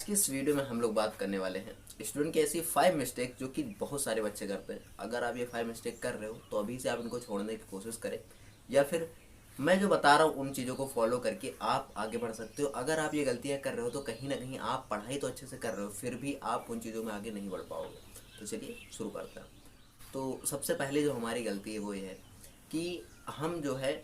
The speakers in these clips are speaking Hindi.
आज की इस वीडियो में हम लोग बात करने वाले हैं स्टूडेंट की ऐसी 5 मिस्टेक जो कि बहुत सारे बच्चे करते हैं। अगर आप ये 5 मिस्टेक कर रहे हो तो अभी से आप इनको छोड़ने की कोशिश करें, या फिर मैं जो बता रहा हूँ उन चीज़ों को फॉलो करके आप आगे बढ़ सकते हो। अगर आप ये गलतियाँ कर रहे हो तो कहीं ना कहीं आप पढ़ाई तो अच्छे से कर रहे हो, फिर भी आप उन चीज़ों में आगे नहीं बढ़ पाओगे। तो चलिए शुरू करते हैं। तो सबसे पहले जो हमारी गलती है वो ये है कि हम जो है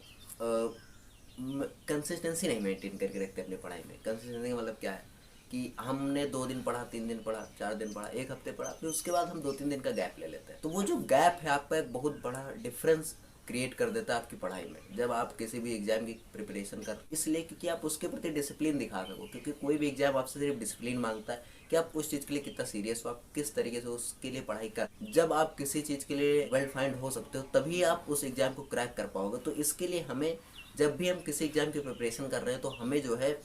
कंसिस्टेंसी नहीं मेंटेन करके रखते अपनी पढ़ाई में। कंसिस्टेंसी का मतलब क्या है कि हमने 2 दिन पढ़ा, 3 दिन पढ़ा, 4 दिन पढ़ा, एक हफ्ते पढ़ा, फिर उसके बाद हम 2-3 दिन का गैप ले लेते हैं। तो वो जो गैप है आपका एक बहुत बड़ा डिफरेंस क्रिएट कर देता है आपकी पढ़ाई में जब आप किसी भी एग्जाम की प्रिपरेशन कर, इसलिए क्योंकि आप उसके प्रति डिसिप्लिन दिखा सको। क्योंकि कोई भी एग्जाम आपसे सिर्फ डिसिप्लिन मांगता है कि आप उस चीज़ के लिए कितना सीरियस हो, आप किस तरीके से उसके लिए पढ़ाई कर। जब आप किसी चीज़ के लिए वेल फाइंड हो सकते हो तभी आप उस एग्जाम को क्रैक कर पाओगे। तो इसके लिए हमें, जब भी हम किसी एग्जाम की प्रिपरेशन कर रहे हैं तो हमें जो है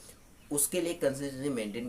उसके लिए कंसिस्टेंसी मेंटेन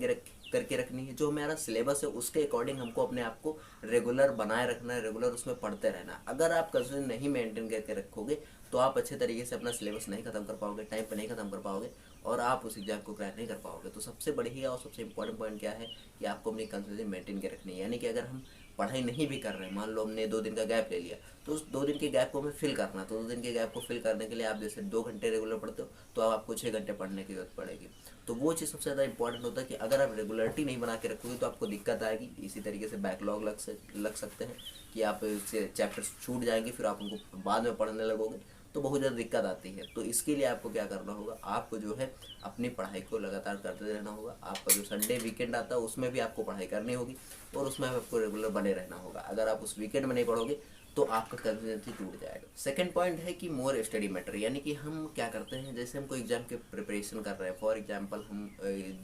करके रखनी है। जो हमारा सिलेबस है उसके अकॉर्डिंग हमको अपने आप को रेगुलर बनाए रखना है, रेगुलर उसमें पढ़ते रहना है। अगर आप कंसिस्टेंसी नहीं मेंटेन करके रखोगे तो आप अच्छे तरीके से अपना सिलेबस नहीं खत्म कर पाओगे, टाइम पर नहीं खत्म कर पाओगे और आप उस एग्जाम को क्रैक नहीं कर पाओगे। तो सबसे बढ़िया और सबसे इंपॉर्टेंट पॉइंट क्या है कि आपको अपनी कंसिस्टेंसी मेंटेन के रखनी है। यानी कि अगर हम पढ़ाई नहीं भी कर रहे हैं, मान लो हमने 2 दिन का गैप ले लिया, तो उस 2 दिन के गैप को हमें फिल करना। तो 2 दिन के गैप को फिल करने के लिए आप जैसे 2 घंटे रेगुलर पढ़ते हो तो अब आपको 6 घंटे पढ़ने की जरूरत पड़ेगी। तो वो चीज़ सबसे ज़्यादा इंपॉर्टेंट होता है कि अगर आप रेगुलरिटी नहीं बना के रखोगे तो आपको दिक्कत आएगी। इसी तरीके से बैकलॉग लग सकते हैं कि आप चैप्टर्स छूट जाएंगे, फिर आप उनको बाद में पढ़ने लगोगे तो बहुत ज़्यादा दिक्कत आती है। तो इसके लिए आपको क्या करना होगा, आपको जो है अपनी पढ़ाई को लगातार करते रहना होगा। आपका जो संडे वीकेंड आता है उसमें भी आपको पढ़ाई करनी होगी और उसमें आपको रेगुलर बने रहना होगा। अगर आप उस वीकेंड में नहीं पढ़ोगे तो आपका कंसिस्टेंसी टूट जाएगा। सेकंड पॉइंट है कि मोर स्टडी मैटर। यानी कि हम क्या करते हैं, जैसे हम कोई एग्जाम की प्रिपरेशन कर रहे हैं, फॉर एग्जांपल हम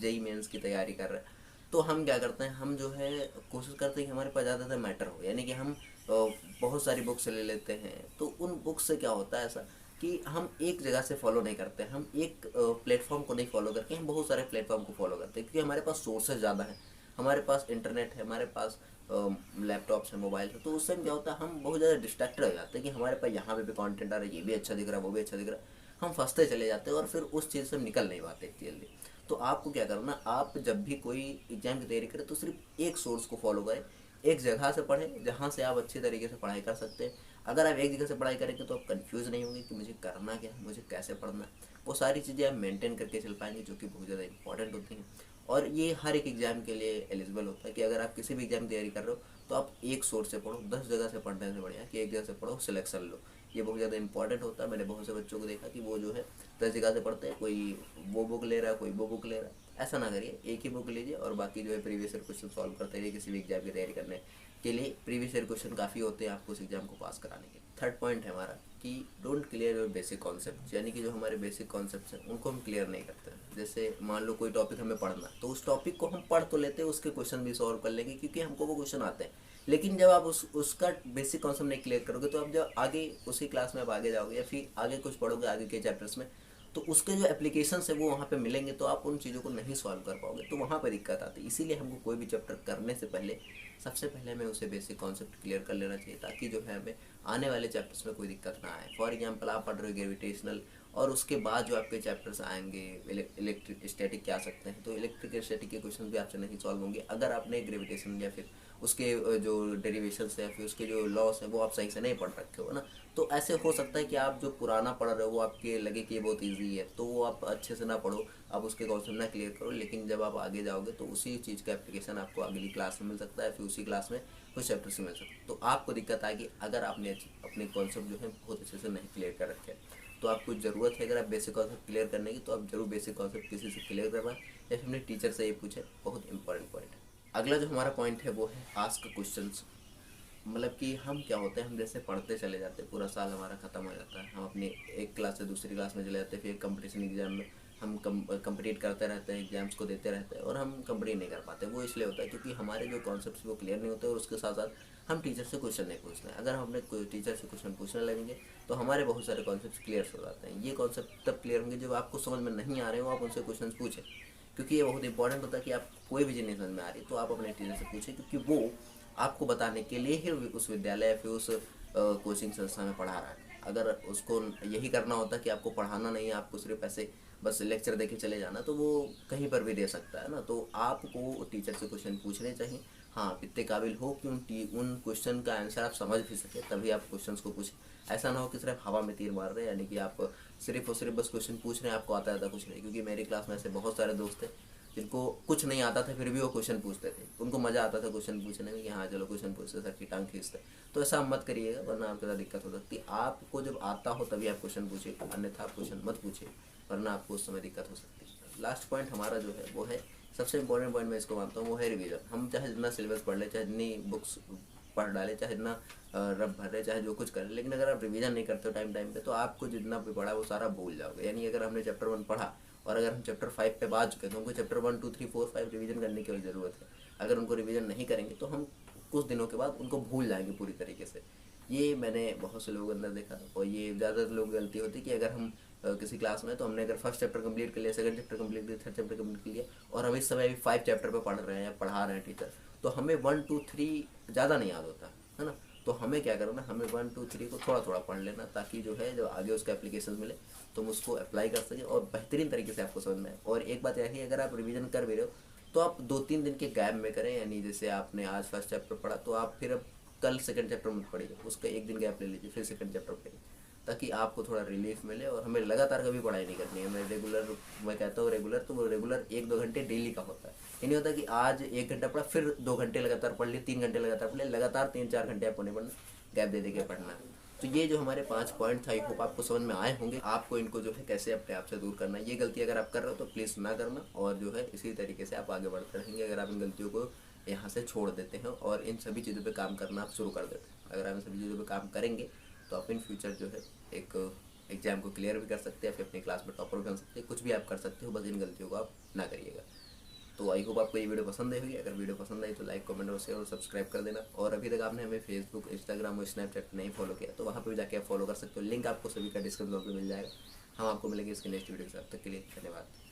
जेई मेंस की तैयारी कर रहे हैं, तो हम क्या करते हैं, हम जो है कोशिश करते हैं कि हमारे पास ज़्यादातर मैटर हो। यानी कि हम बहुत सारी बुक्स ले लेते हैं। तो उन बुक्स से क्या होता है ऐसा कि हम एक जगह से फॉलो नहीं करते, हम एक प्लेटफॉर्म को नहीं फॉलो करके हम बहुत सारे प्लेटफॉर्म को फॉलो करते हैं। क्योंकि हमारे पास सोर्सेज ज़्यादा हैं, हमारे पास इंटरनेट है, हमारे पास लैपटॉप्स है, मोबाइल है। तो उससे क्या होता है, हम बहुत ज़्यादा डिस्ट्रैक्टेड हो जाते हैं कि हमारे पास यहाँ पे भी कंटेंट आ रहा है, ये भी अच्छा दिख रहा है, वो भी अच्छा दिख रहा है। हम फंसते चले जाते हैं और फिर उस चीज़ से हम निकल नहीं पाते इतनी जल्दी। तो आपको क्या करना, आप जब भी कोई एग्जाम की तैयारी करें तो सिर्फ एक सोर्स को फॉलो करें, एक जगह से पढ़ें जहाँ से आप अच्छे तरीके से पढ़ाई कर सकते हैं। अगर आप एक जगह से पढ़ाई करेंगे तो आप कंफ्यूज नहीं होंगे कि मुझे करना क्या है, मुझे कैसे पढ़ना है। वो सारी चीज़ें आप मेंटेन करके चल पाएंगे, जो कि बहुत ज़्यादा इंपॉर्टेंट होती हैं। और ये हर एक एग्ज़ाम के लिए एलिजिबल होता है कि अगर आप किसी भी एग्जाम की तैयारी कर रहे हो तो आप एक सोर्स से पढ़ो, 10 जगह से पढ़ने से बढ़िया कि एक जगह से पढ़ो, सिलेक्शन लो। ये बहुत ज़्यादा इंपॉर्टेंट होता है। मैंने बहुत से बच्चों को देखा कि वो जो है 10 जगह से पढ़ते हैं, कोई वो बुक ले रहा है, कोई वो बुक ले रहा है। ऐसा ना करिए, एक ही बुक लीजिए और बाकी जो है प्रीवियस ईयर क्वेश्चन सॉल्व करते रहिए। किसी भी एग्जाम की तैयारी करने के लिए प्रीवियस ईयर क्वेश्चन काफ़ी होते हैं आपको उस एग्जाम को पास कराने के। थर्ड पॉइंट है हमारा कि don't clear your basic concept. यानी कि जो हमारे बेसिक कॉन्सेप्ट हैं उनको हम क्लियर नहीं करते हैं। जैसे मान लो कोई टॉपिक हमें पढ़ना है तो उस टॉपिक को हम पढ़ तो लेते हैं, उसके क्वेश्चन भी सॉल्व कर लेंगे क्योंकि हमको वो क्वेश्चन आते हैं। लेकिन जब आप उसका बेसिक कॉन्सेप्ट नहीं क्लियर करोगे तो आप जब आगे उसी क्लास में आप आगे जाओगे या फिर आगे कुछ पढ़ोगे आगे के चैप्टर्स में, तो उसके जो एप्लीकेशंस है वो वहाँ पे मिलेंगे तो आप उन चीज़ों को नहीं सॉल्व कर पाओगे। तो वहाँ पे दिक्कत आती है। इसीलिए हमको कोई भी चैप्टर करने से पहले सबसे पहले हमें उसे बेसिक कॉन्सेप्ट क्लियर कर लेना चाहिए, ताकि जो है हमें आने वाले चैप्टर्स में कोई दिक्कत ना आए। फॉर एग्जांपल आप पढ़ रहे हो ग्रेविटेशनल और उसके बाद जो आपके चैप्टर्स आएंगे इलेक्ट्रिक स्टैटिक के आ सकते हैं, तो इलेक्ट्रिक स्टैटिक के क्वेश्चन भी आपसे नहीं सॉल्व होंगे अगर आपने ग्रेविटेशन या फिर उसके जो डेरिवेशंस है या फिर उसके जो लॉस है वो आप सही से नहीं पढ़ रखे हो ना। तो ऐसे हो सकता है कि आप जो पुराना पढ़ रहे हो वो आपके लगे कि ये बहुत ईजी है, तो वो आप अच्छे से ना पढ़ो, आप उसके कॉन्सेप्ट ना क्लियर करो। लेकिन जब आप आगे जाओगे तो उसी चीज़ का एप्लीकेशन आपको अगली क्लास में मिल सकता है, फिर उसी क्लास में कुछ चैप्टर से मिल सकता है। तो आपको दिक्कत आएगी अगर आपने अपने कॉन्सेप्ट जो है बहुत अच्छे से नहीं क्लियर कर रखे हैं। तो आपको ज़रूरत है, अगर आप बेसिक कॉन्सेप्ट क्लियर करने की तो आप जरूर बेसिक कॉन्सेप्ट किसी से क्लियर करवाएं या फिर अपने टीचर से ये पूछे। बहुत इंपॉर्टेंट पॉइंट है। अगला जो हमारा पॉइंट है वो है आस्क क्वेश्चंस। मतलब कि हम क्या होते हैं, हम जैसे पढ़ते चले जाते हैं, पूरा साल हमारा ख़त्म हो जाता है, हम अपनी एक क्लास से दूसरी क्लास में चले जाते हैं, फिर कंपटीशन एग्जाम में हम कंप्लीट करते रहते हैं, एग्जाम्स को देते रहते हैं और हम कंप्लीट नहीं कर पाते। वो इसलिए होता है क्योंकि हमारे जो कॉन्सेप्ट्स वो क्लियर नहीं होते और उसके साथ साथ हम टीचर से क्वेश्चन नहीं पूछते हैं। अगर हम अपने टीचर से क्वेश्चन पूछने लगेंगे तो हमारे बहुत सारे कॉन्सेप्ट क्लियर हो जाते हैं। ये कॉन्सेप्ट तब क्लियर होंगे जब आपको समझ में नहीं आ रहे हो आप उनसे क्वेश्चन पूछें, क्योंकि ये बहुत इंपॉर्टेंट होता है कि आप कोई भी चीज़ नहीं समझ में आ रही तो आप अपने टीचर से पूछें, क्योंकि वो आपको बताने के लिए ही उस विद्यालय या फिर उस कोचिंग संस्था में पढ़ा रहा है। अगर उसको यही करना होता कि आपको पढ़ाना नहीं है, आपको सिर्फ ऐसे बस लेक्चर दे के चले जाना, तो वो कहीं पर भी दे सकता है ना। तो आपको टीचर से क्वेश्चन पूछने चाहिए। हाँ, आप इतने काबिल हो कि उन क्वेश्चन का आंसर आप समझ भी सके, तभी आप क्वेश्चन को पूछें। ऐसा ना हो कि सिर्फ हवा में तीर मार रहे हैं, यानी कि आप सिर्फ और सिर्फ बस क्वेश्चन पूछ रहे हैं, आपको आता कुछ नहीं। क्योंकि मेरी क्लास में ऐसे बहुत सारे दोस्त थे जिनको कुछ नहीं आता था, फिर भी वो क्वेश्चन पूछते थे। उनको मज़ा आता था क्वेश्चन पूछने में कि हाँ चलो क्वेश्चन पूछते, सर की टांग खींचते। तो ऐसा मत करिएगा, वरना आपके साथ दिक्कत हो सकती है। आपको जब आता हो तभी आप क्वेश्चन पूछिए, अन्यथा आप क्वेश्चन मत पूछिए, वरना आपको उस समय दिक्कत हो सकती है। लास्ट पॉइंट हमारा जो है वो है, सबसे इंपॉर्टेंट पॉइंट मैं इसको मानता हूँ, वो है रिवीजन। हम चाहे जितना सिलेबस पढ़ ले, चाहे जितनी बुक्स पढ़ डाले, चाहे जितना रब भर रहे, चाहे जो कुछ करें, लेकिन अगर आप रिवीजन नहीं करते हो टाइम टाइम पे, तो आपको जितना भी पढ़ा वो सारा भूल जाओगे। यानी अगर हमने चैप्टर 1 पढ़ा और अगर हम चैप्टर 5 पे आ चुके हैं, तो हमको चैप्टर 1 2 3 4 5 रिवीजन करने की ज़रूरत है। अगर उनको रिवीजन नहीं करेंगे तो हम कुछ दिनों के बाद उनको भूल जाएंगे पूरी तरीके से। ये मैंने बहुत से लोगों के अंदर देखा, और ये ज़्यादातर लोग गलती होती है कि अगर हम किसी क्लास में, तो हमने अगर फर्स्ट चैप्टर कंप्लीट कर लिया, सेकंड चैप्टर कंप्लीट कर लिया, थर्ड चैप्टर कंप्लीट कर लिया, और हम इस समय भी 5 चैप्टर पे पढ़ रहे हैं या पढ़ा रहे हैं टीचर, तो हमें 1 2 3 ज़्यादा नहीं याद होता है ना। तो हमें क्या करना, हमें 1 2 3 को थोड़ा थोड़ा पढ़ लेना, ताकि जो है जब आगे उसका एप्लीकेशन मिले तो हम उसको अप्लाई कर सकें और बेहतरीन तरीके से आपको समझ में आए। और एक बात यह है, अगर आप रिवीजन कर भी रहे हो तो आप 2-3 दिन के गैप में करें। यानी जैसे आपने आज फर्स्ट चैप्टर पढ़ा, तो आप फिर अब कल सेकंड चैप्टर मत पढ़िए, उसका एक दिन गैप ले लीजिए, फिर सेकंड चैप्टर पढ़िए, ताकि आपको थोड़ा रिलीफ मिले। और हमें लगातार कभी पढ़ाई नहीं करनी है। मैं कहता हूँ रेगुलर, तो वो रेगुलर 1-2 घंटे डेली का होता है। ये नहीं होता कि आज 1 घंटा पढ़ा, फिर 2 घंटे लगातार पढ़ लिए, 3 घंटे लगातार पढ़ लिए, लगातार 3-4 घंटे आपको नहीं पढ़ना, गैप दे दे के पढ़ना है। तो ये जो हमारे 5 पॉइंट था, आई होप आपको समझ में आए होंगे। आपको इनको जो है कैसे अपने आप से दूर करना है। ये गलती अगर आप कर रहे हो तो प्लीज़ ना करना, और जो है इसी तरीके से आप आगे बढ़ते रहेंगे। अगर आप इन गलतियों को यहाँ से छोड़ देते हैं और इन सभी चीज़ों पे काम करना आप शुरू कर देते हैं, अगर आप इन सभी चीज़ों पे काम करेंगे, तो आप इन फ्यूचर जो है एक एग्जाम को क्लियर भी कर सकते हैं, फिर अपनी क्लास में टॉपर भी बन सकते हैं, कुछ भी आप कर सकते हो। बस इन गलतियों को आप ना करिएगा। तो आई होप आपको ये वीडियो पसंद आई होगी। अगर वीडियो पसंद आई तो लाइक, कमेंट और शेयर और सब्सक्राइब कर देना। और अभी तक आपने हमें फेसबुक, इंस्टाग्राम और स्नैपचैट नहीं फॉलो किया, तो वहाँ पर भी जाके आप फॉलो कर सकते हो। लिंक आपको सभी का डिस्क्रिप्शन बॉक्स में मिल जाएगा। हम आपको मिलेंगे इसके नेक्स्ट वीडियो के साथ। तब तक के लिए धन्यवाद।